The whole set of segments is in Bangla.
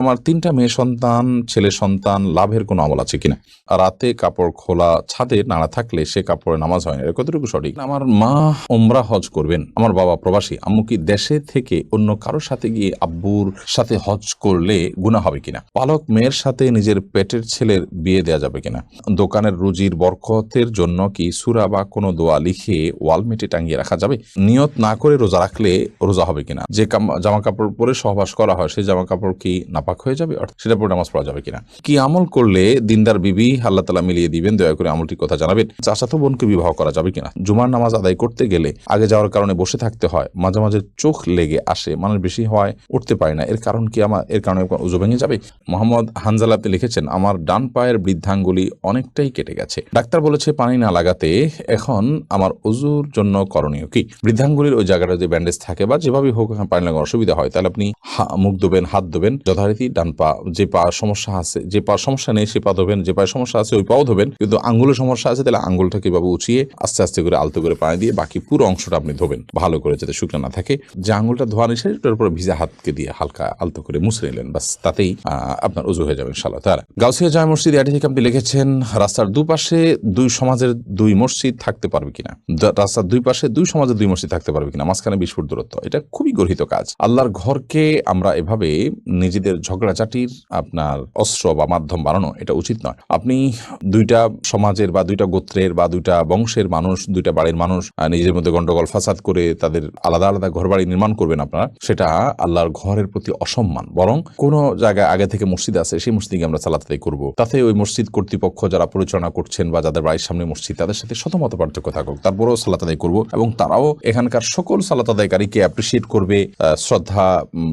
আমার ৩টা মেয়ে সন্তান, ছেলে সন্তান, লাভের কোনো আমল আছে কিনা? রাতে কাপড় খোলা ছাদে নাড়া থাকলে সে কাপড়ে নামাজ হয় না, এটা কতটুকু সঠিক? আমার মা ওমরা হজ করবেন, আমার বাবা প্রবাসী, আম্মু কি দেশে থেকে অন্য কারোর সাথে গিয়ে আব্বুর সাথে হজ করলে গুনাহ হবে কিনা? পালক মেয়ের সাথে নিজের পেটের ছেলের বিয়ে দেওয়া যাবে কিনা? দোকানের রুজির বরকতের জন্য কি সূরা বা কোনো দোয়া লিখে ওয়ালমেটে টাঙিয়ে রাখা যাবে? নিয়ত না করে রোজা রাখলে রোজা হবে কিনা? যে জামা কাপড় পরে সহবাস করা হয় সেই জামা কাপড় কি নাপাক হয়ে যাবে, সেটা পরে নামাজ পড়া যাবে কিনা? কি আমল করলে দিনদার বিবি আল্লাহ তাআলা মিলিয়ে দিবেন, দয়া করে আমলটির কথা জানাবেন। চাচাতো বোনকে বিবাহ করা যাবে কিনা? জুমার নামাজ আদায় করতে গেলে আগে যাওয়ার কারণে বসে থাকতে হয়, মাঝে মাঝে চোখ লেগে আসে, মানুষ বেশি হয় উঠতে পারে না, এর কারণ কি? এর কারণে উযু ভেঙে যাবে? মোহাম্মদ হানজালা আপনি লিখেছেন, আমার ডান পায়ের বৃদ্ধাঙ্গুলি অনেকটাই কেটে গেছে, ডাক্তার বলেছে পানি না লাগাতে, এখন আমার উযুর জন্য করণীয় কি? বৃদ্ধাঙ্গুলির ওই জায়গাটা যে ব্যান্ডেজ থাকে বা যেভাবে হোক পানি লাগানোর অসুবিধা হয়, তাহলে আপনি মুখ ধোবেন, হাত ধোবেন, যথারীতি ডান পা, যে পা সমস্যা আছে, যে পা সমস্যা নেই সে পা ধোবেন, যে পায়ে সমস্যা আছে ওই পাও ধোবেন, কিন্তু আঙ্গুলের সমস্যা আছে তাহলে আঙ্গুলটাকে এভাবে উঁচিয়ে আস্তে আস্তে করে আলতো করে পানি দিয়ে বাকি পুরো অংশটা আপনি ধোবেন ভালো করে, যাতে শুকনো না থাকে। যে আঙ্গুলটা ধোয়া নিছে সেটার উপরে ভিজা হাতকে দিয়ে হালকা আলতো করে মুছে নিলেন, বাস, তাতেই আপনার উযু হয়ে যাবে ইনশাআল্লাহ তাআলা। গাউসিয়া জামে মসজিদ এটি থেকে আপনি লিখেছেন, রাস্তার দুপাশে দুই সমাজের দুই মসজিদ থাকতে পারবে কিনা? রাস্তার দুই পাশে দুই সমাজের দুই মসজিদ থাকতে পারবে কিনা? মাঝখানে 20 ফুট দূরত্ব, এটা খুবই গর্হিত কাজ। আল্লাহর ঘরকে আমরা এভাবে নিজেদের ঝগড়াঝাটির আপনার অস্ত্র বা মাধ্যম বানানো, এটা উচিত নয়। আপনি দুইটা সমাজের বা দুইটা গোত্রের বা দুইটা বংশের মানুষ, দুইটা বাড়ির মানুষ নিজের মধ্যে গন্ডগোল ফাসাদ করে তাদের আলাদা আলাদা ঘর বাড়ি নির্মাণ করবেন আপনারা, সেটা আল্লাহর ঘরের প্রতি অসম্মান। বরং কোন জায়গায় আগে থেকে মসজিদ আছে সেই মসজিদে আমরা সালাত আদায় করব, তাতে ওই মসজিদ কর্তৃপক্ষ যারা পরিচালনা করছেন বা যাদের বাড়ির সামনে মসজিদ তাদের সাথে শতমত পার্থক্য থাকুক, তারপরেও সালাত আদায় করব এবং তারাও এখানকার সকল সালাত আদায়কারীকে অ্যাপ্রিসিয়েট করবে, শ্রদ্ধা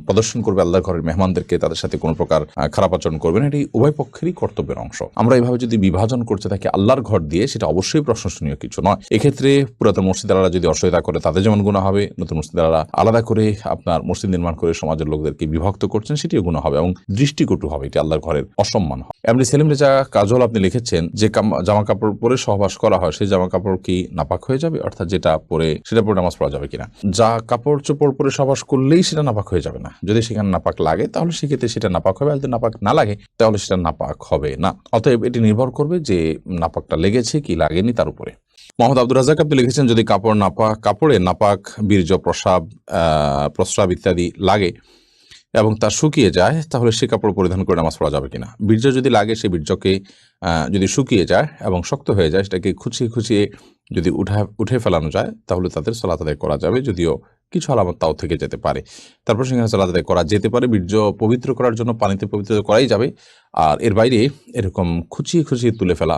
প্রদর্শন করবে, আল্লাহর ঘরের মেহমানদেরকে তাদের সাথে কোনো প্রকার খারাপ আচরণ করবেন। এটি উভয় পক্ষেরই কর্তব্যের অংশ। আমরা এইভাবে যদি বিভাজন করতে থাকি আল্লাহর ঘর দিয়ে, সেটা অবশ্যই প্রশংসনীয় কিছু নয়। এক্ষেত্রে পুরাতন মসজিদারা যদি অসহায়তা করে তাদের যেমন গুনাহ হবে, নতুন মসজিদারা আলাদা করে আপনার মসজিদ নির্মাণ করে সমাজের লোকদেরকে বিভক্ত করছেন সেটিও গুনাহ হবে এবং দৃষ্টিকটু হবে, এটি আল্লাহর ঘরের অসম্মান হয়। এমনি সেলিম রেজা কাজল আপনি লিখেছেন, যে জামা কাপড় পরে সহবাস করা হয় সেই জামা কাপড় কি নাপাক হয়ে যাবে, অর্থাৎ যেটা পরে সেটা পরে নামাজ পড়া যাবে কিনা? যা কাপড় চোপড় পরে সহবাস করলেই সেটা নাপাক হয়ে যাবে না, যদি সেখানে নাপাক লাগে তাহলে সেক্ষেত্রে সেটা নাপাক হবে, আর যদি নাপাক না লাগে তাহলে সেটা নাপাক হবে না। অতএব এটি নির্ভর করবে যে নাপাকটা লেগেছে কি লাগেনি তার উপরে। মোহাম্মদ আব্দুর রাজ্জাক আপনি লিখেছেন, যদি কাপড়ে নাপাক, বীর্য, প্রস্রাব ইত্যাদি লাগে এবং তা শুকিয়ে যায় তাহলে সে কাপড় পরিধান করে নামাজ পড়া যাবে কিনা? বীর্য যদি লাগে, সেই বীর্যকে যদি শুকিয়ে যায় এবং শক্ত হয়ে যায়, সেটাকে খুঁচিয়ে খুঁচিয়ে যদি উঠে ফেলানো যায় তাহলে তাদের সালাত আদায় করা যাবে, যদিও কিছু আলামত তাও থেকে যেতে পারে, তারপর সেখানে সালাত আদায় করা যেতে পারে। বীর্য পবিত্র করার জন্য পানিতে পবিত্র করাই যাবে, আর এর বাইরে এরকম খুঁচিয়ে খুঁচিয়ে তুলে ফেলা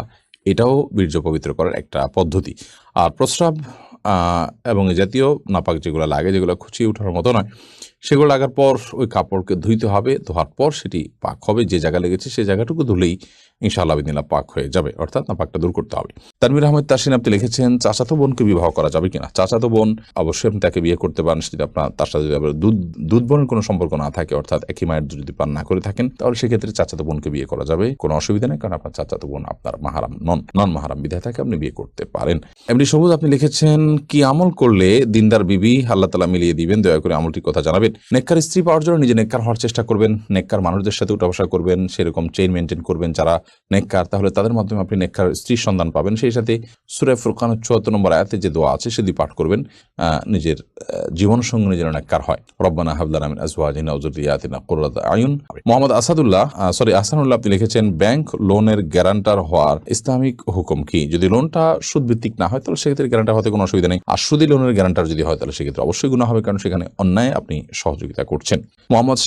এটাও বীর্য পবিত্র করার একটা পদ্ধতি। আর প্রস্রাব এবং এই জাতীয় নাপাক যেগুলো লাগে, যেগুলো খুঁচিয়ে ওঠার মতো নয়, সেগুলো লাগার পর ওই কাপড়কে ধুইতে হবে, ধোয়ার পর সেটি পাক হবে, যে জায়গা লেগেছে সেই জায়গাটুকু ধুলেই ইনশাআল্লাহ বিদিনাল্লাহ পাক হয়ে যাবে, অর্থাৎ নাপাকটা দূর করতে হবে। তানভীর আহমেদ তাসিন আপনি লিখেছেন, চাচাতো বোনকে বিবাহ করা যাবে কিনা? চাচাতো বোন অবশ্যই আপনি তাকে বিয়ে করতে পারেন, যদি আপনার তার সাথে যদি দুধ বোনের কোনো সম্পর্ক না থাকে, অর্থাৎ একই মায়ের যদি পান না করে থাকেন, তাহলে সেক্ষেত্রে চাচাতো বোনকে বিয়ে করা যাবে, কোনো অসুবিধা নেই, কারণ আপনার চাচাতো বোন আপনার মাহারাম নন মাহারাম বিধায় তাকে আপনি বিয়ে করতে পারেন। এমনি সবুজ আপনি লিখেছেন, কি আমল করলে দিনদার বিবি আল্লাহ তাআলা মিলিয়ে দিবেন, দয়া করে আমলটির কথা জানাবেন। নেককার স্ত্রী পাওয়ার জন্য নিজে নেককার হওয়ার চেষ্টা করবেন, নেককার মানুষদের সাথে উঠা বসা করবেন, সেরকম চেইন মেনটেন করবেন যারা নেককার, তাহলে তাদের মাধ্যমে আপনি নেককার স্ত্রীর সন্ধান পাবেন। সেই সাথে সূরা ফুরকান ৭৪ নম্বর আয়াতে যে দোয়া আছে সেটি পাঠ করবেন, নিজের জীবন সঙ্গী যেন নেককার হয়। রব্বানা হাব লানা মিন আজওয়াজিনা ওয়া যুররিয়াতিনা কুররাতা আয়ুন। মোহাম্মদ আহসানুল্লাহ আপনি লিখেছেন, ব্যাংক লোনের গ্যারান্টার হওয়ার ইসলামিক হুকুম কি? যদি লোনটা সুদভিত্তিক না হয় তাহলে সেক্ষেত্রে গ্যারান্টার হতে কোনো অসুবিধা নেই, আর সুদী লোনের গ্যারান্টার যদি হয় তাহলে সেক্ষেত্রে অবশ্যই গুনাহ হবে, কারণ সেখানে অন্যায় আপনি সহযোগিতা করছেন। মোহাম্মদ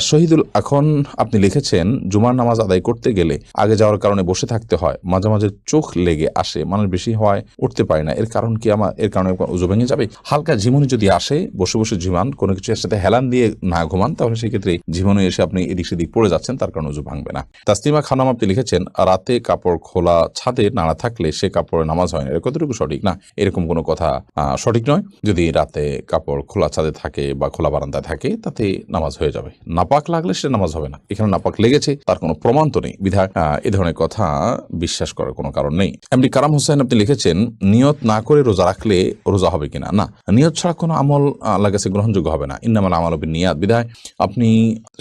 শহীদুল এখন আপনি লিখেছেন, জুমার নামাজ আদায় করতে গেলে আগে যাওয়ার কারণে বসে থাকতে হয়, মাঝে মাঝে চোখ লেগে আসে, মানুষ বেশি হয় উঠতে পারে না, এর কারণ কি? এর কারণে উযু ভেঙে যাবে? হালকা ঝিমুনি যদি আসে, বসে বসে ঝিমান, কোনো কিছুর সাথে হেলান দিয়ে না ঘুমান, তাহলে সেক্ষেত্রে ঝিমুনি এসে আপনি এদিক সেদিক পড়ে যাচ্ছেন, তার কারণে উযু ভাঙবে না। তাসলিমা খানম আপনি লিখেছেন, রাতে কাপড় খোলা ছাদে নাড়া থাকলে সে কাপড়ে নামাজ হয় না, এটা কতটুকু সঠিক? না, এরকম কোনো কথা সঠিক নয়। যদি রাতে কাপড় খোলা ছাদে থাকে বা খোলা বারান্দায় থাকে তাতে নামাজ হয়ে যাবে। নাপাক লাগলে সেটা নামাজ হবে না। এখানে নাপাক লেগেছে তার কোনো প্রমাণ তো নেই, বিধায় এ ধরনের কথা বিশ্বাস করার কোনো কারণ নেই। এমনি কারাম হোসেন আপনি লিখেছেন, নিয়ত না করে রোজা রাখলে রোজা হবে কিনা? না, নিয়ত ছাড়া কোনো আমল আল্লাহর কাছে গ্রহণযোগ্য হবে না। ইন্নামাল আমালু বিন্নিয়াত। বিধায় আপনি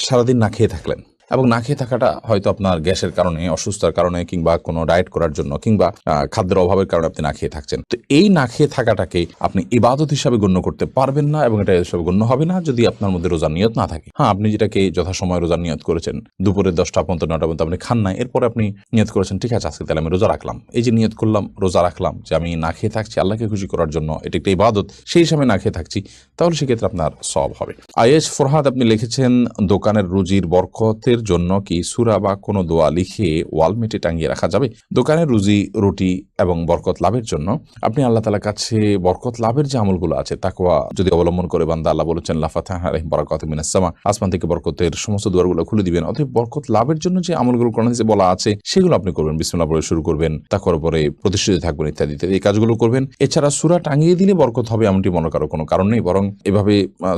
সারাদিন না খেয়ে থাকলেন এবং না খেয়ে থাকাটা হয়তো আপনার গ্যাসের কারণে, অসুস্থতার কারণে, কিংবা কোনো ডায়েট করার জন্য, কিংবা খাদ্যের অভাবের কারণে আপনি না খেয়ে থাকছেন। তো এই না খেয়ে থাকাটাকে আপনি ইবাদত হিসাবে গণ্য করতে পারবেন না এবং এটা হিসাবে গণ্য হবে না যদি আপনার মধ্যে রোজার নিয়ত না থাকে। হ্যাঁ, আপনি যেটাকে যথাসময় রোজার নিয়ত করেছেন, দুপুরে 10টা পর্যন্ত 9টা পর্যন্ত আপনি খান নাই, এরপরে আপনি নিয়ত করেছেন ঠিক আছে আজকে তাহলে আমি রোজা রাখলাম। এই যে নিয়ত করলাম, রোজা রাখলাম, যে আমি না খেয়ে থাকছি আল্লাহকে খুশি করার জন্য, এটা একটা ইবাদত, সেই হিসাবে না খেয়ে থাকছি, তাহলে সেক্ষেত্রে আপনার সওয়াব হবে। আয়েশ ফরহাদ আপনি লিখেছেন, দোকানের রুজির বরকতের জন্য কি সূরা বা কোনো দোয়া লিখে ওয়ালমেটে টাঙিয়ে রাখা যাবে? দোকানের রুজি রুটি এবং বরকত লাভের জন্য আপনি আল্লাহ তাআলার কাছে বরকত লাভের যে আমলগুলো আছে, তাকওয়া যদি অবলম্বন করে বান্দা, আল্লাহ বলেছেন লা ফাতাহনা আলাইহিম বারাকাতুম মিনাস সামা, আসমান থেকে বরকতের সমস্ত দুয়ারগুলো খুলে দিবেন। অতএব বরকত লাভের জন্য যে আমলগুলো কোরআনে যে বলা আছে সেগুলো আপনি করবেন, বিসমিল্লাহ বলে শুরু করবেন, তাকওয়ার উপরে প্রতিষ্ঠিত থাকবেন, ইত্যাদি ইত্যাদি এই কাজগুলো করবেন। এছাড়া সূরা টাঙিয়ে দিলে বরকত হবে এমনটি মনে করার কোনো কারণ নেই, বরং এভাবে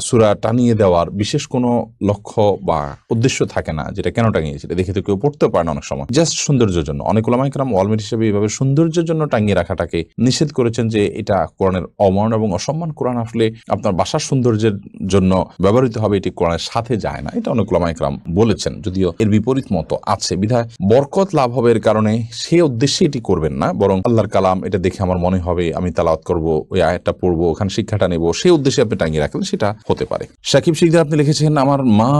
সূরা টানিয়ে দেওয়ার বিশেষ কোনো লক্ষ্য বা উদ্দেশ্য থাকে না, যেটা কেন টাঙিয়েছে এটা দেখে তো কেউ পড়তে পারে না অনেক সময়, জাস্ট সৌন্দর্যের জন্য। অনেক উলামায়ে কেরাম ওয়ালমেট হিসেবে এইভাবে সৌন্দর্যের জন্য টাঙিয়ে রাখাটাকে নিষেধ করেছেন, যে এটা কোরআনের অমান এবং অসম্মান। কোরআন আসলে আপনার বাসার সৌন্দর্যের জন্য ব্যবহৃত হবে, এটি কোরআনের সাথে যায় না, এটা অনেক উলামায়ে কেরাম বলেছেন, যদিও এর বিপরীত মত আছে। বিধায় বরকত লাভ হবে এর কারণে সে উদ্দেশ্যে এটি করবেন না, বরং আল্লাহর কালাম এটা দেখে আমার মনে হবে আমি তালাওয়াত করব, ওই আয়াতটা পড়বো, ওখানে শিক্ষাটা নেব, সেই উদ্দেশ্যে আপনি টাঙিয়ে রাখলেন, সেটা হতে পারে। সাকিব শিকদার আপনি লিখেছেন, আমার মা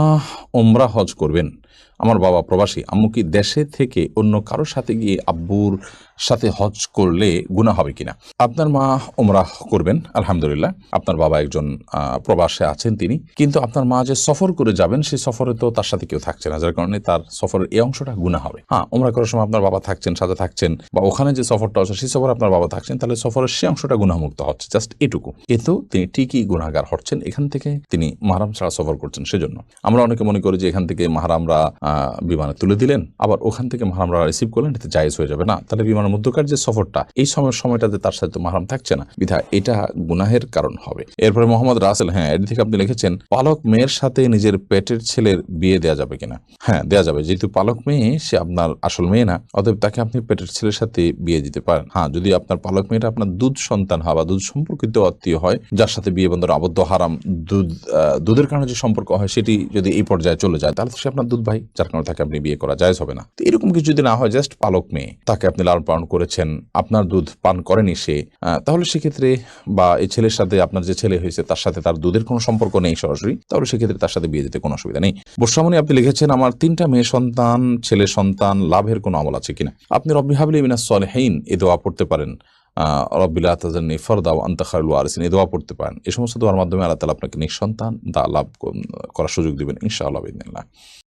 ওমরা হজ করবেন, আমার বাবা প্রবাসী, আম্মু কি দেশে থেকে অন্য কারোর সাথে গিয়ে আব্বুর সাথে হজ করলে গুনাহ হবে কিনা? আপনার মা ওমরাহ করবেন, আলহামদুলিল্লাহ। আপনার বাবা একজন প্রবাসে আছেন তিনি, কিন্তু আপনার মা যে সফর করে যাবেন সেই সফরে তো তার সাথে কেউ থাকছে না, যার কারণে তার সফরের এই অংশটা গুনাহ হবে। হ্যাঁ, ওমরা করার সময় আপনার বাবা থাকছেন, সাথে থাকছেন, বা ওখানে যে সফরটা আছে সেই সফরে আপনার বাবা থাকছেন, তাহলে সফরের সেই অংশটা গুনাহমুক্ত হচ্ছে, জাস্ট এটুকু। কিন্তু তিনি ঠিকই গুনাহগার হচ্ছেন, এখান থেকে তিনি মাহরাম ছাড়া সফর করছেন। সেজন্য আমরা অনেকে মনে করি যে এখান থেকে মাহরামরা বিমানে তুলে দিলেন, আবার ওখান থেকে মাহরামরা রিসিভ করলেন, এতে জায়েজ হয়ে যাবে না। তাহলে বিমানের মধ্যকার যে সফরটা, এই সময়টাতে তার সাথে তো মাহরাম থাকছে না, বিধায় এটা গুনাহের কারণ হবে। এরপরে মোহাম্মদ রাসেল, হ্যাঁ, এর থেকে আপনি লিখেছেন, পালক মেয়ের সাথে নিজের পেটের ছেলের বিয়ে দেওয়া যাবে কিনা? হ্যাঁ, দেওয়া যাবে, যেহেতু পালক মেয়ে সে আপনার আসল মেয়ে না, অতএব তাকে আপনি পেটের ছেলের সাথে বিয়ে দিতে পারেন। হ্যাঁ, যদি আপনার পালক মেয়েটা আপনার দুধ সন্তান হয় বা দুধ সম্পর্কিত আত্মীয় হয়, যার সাথে বিয়ে বন্ধন আবদ্ধ, হারাম, দুধের কারণে যে সম্পর্ক হয় সেটি যদি এই পর্যায়ে চলে যায়, তাহলে সে আপনার দুধ ভাই, যার কারণে তাকে আপনি বিয়ে করা জায়েজ হবে না। তো এরকম কিছু যদি না হয়, জাস্ট পালক মেয়ে, তাকে আপনি লালন পালন করেছেন, আপনার দুধ পান করেনি সে, তাহলে সেক্ষেত্রে, বা এই ছেলের সাথে আপনার যে ছেলে হয়েছে তার সাথে তার দুধের কোনো সম্পর্ক নেই সরাসরি, তাহলে সেক্ষেত্রে তার সাথে বিয়ে দিতে কোনো অসুবিধা নেই। বর্ষামণি আপনি লিখেছেন, আমার 3টা মেয়ে সন্তান, ছেলে সন্তান, লাভের কোনো আমল আছে কিনা? আপনি রব্বি হাবলি মিনাস সলিহিন এই দোয়া পড়তে পারেন, রব্বি লা তাযারনি ফারদা ওয়া আনতা খায়রুল ওয়ারিসিন এই দোয়া পড়তে পারেন। এই সমস্ত দোয়ার মাধ্যমে আল্লাহ তাআলা আপনাকে নিঃসন্তান লাভ করার সুযোগ দিবেন ইনশাআল্লাহ বিইذنিল্লাহ।